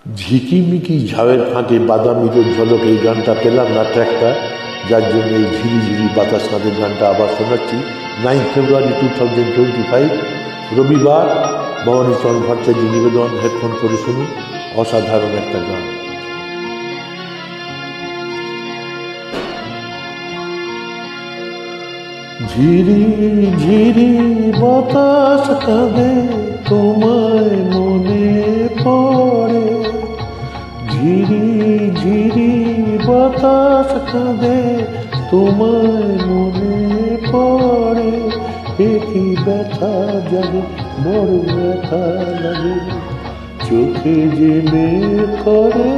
ঝিকিমিকি ঝাউয়ের ফাঁকে বাদামির ঝলক এই গানটা পেলাম না ট্র্যাকটা, যার জন্য এই ঝিরি ঝিরি বাতাস নাদের গানটা আবার শোনাচ্ছি। 9 ফেব্রুয়ারি 2025 রবিবার, ভবানীচরণ ভট্টাচার্য নিবেদন। হেডফোন করে শুনুন, অসাধারণ একটা গান। ঝিরি ঝিরি বাতাস কাঁদে, তোমায় মনে পড়ে। ঝিরি ঝিরি বাতাস কাঁদে, তোমায় মনে পড়ে। একই ব্যথা যাবে, বড় ব্যথা লাগে, চোখে যে মেয়ে করে।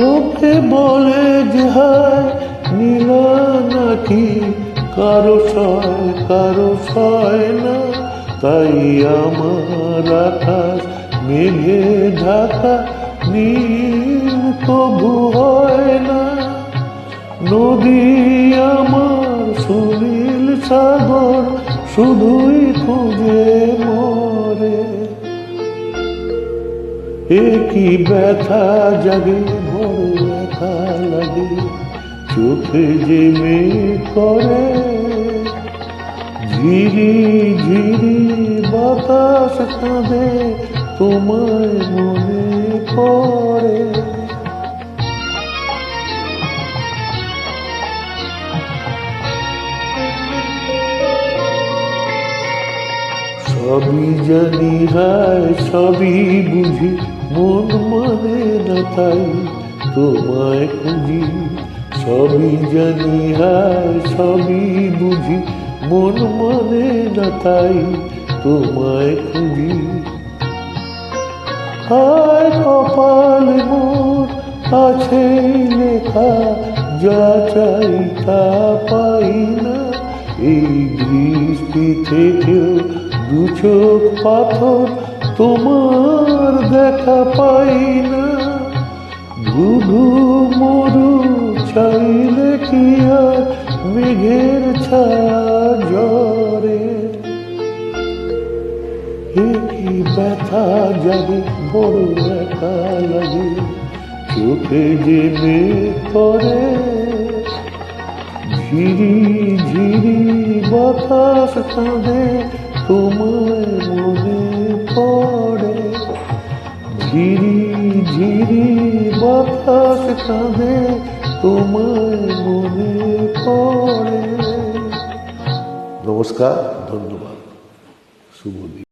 লোকে বলে যে হায় নীলা নাকি কারো সয় না, তাই আমার আকাশ মেঘে ঢাকা নীল তবু হয় না। নদী আমার সুনীল সাগর শুধুই খুঁজে মরে। একই ব্যথা জাগে, বড় ব্যথা লাগে, চোখে যে মেয়ে করে। ঝিরি ঝিরি বাতাস কাঁদে, তোমায় মনে পড়ে। সবই জানি হায় সবই বুঝি, মন মানে না তাই তোমায় খুঁজি। সবই জানি হায় সবই বুঝি, মন মানে না তাই তোমায় খুঁজি। হায় কপাল মোর আছে লেখা, যা চাই তা পাই না। এই দৃষ্টি থেকেও দু চোখ পাথর, তোমার দেখা পাই না। ধুধু মরু চাইলে কি আর মেঘের ছায়া ঝরে। একই ব্যথা জাগে, বড় ব্যথা লাগে, চোখে যে মেয়ে করে। ঝিরি ঝিরি বাতাস কাঁদে, তোমায় মনে পড়ে। ঝিরি ঝিরি বাতাস কাঁদে, তোমায় মনে পড়ে। নমস্কার, ধন্যবাদ, শুভ দিন।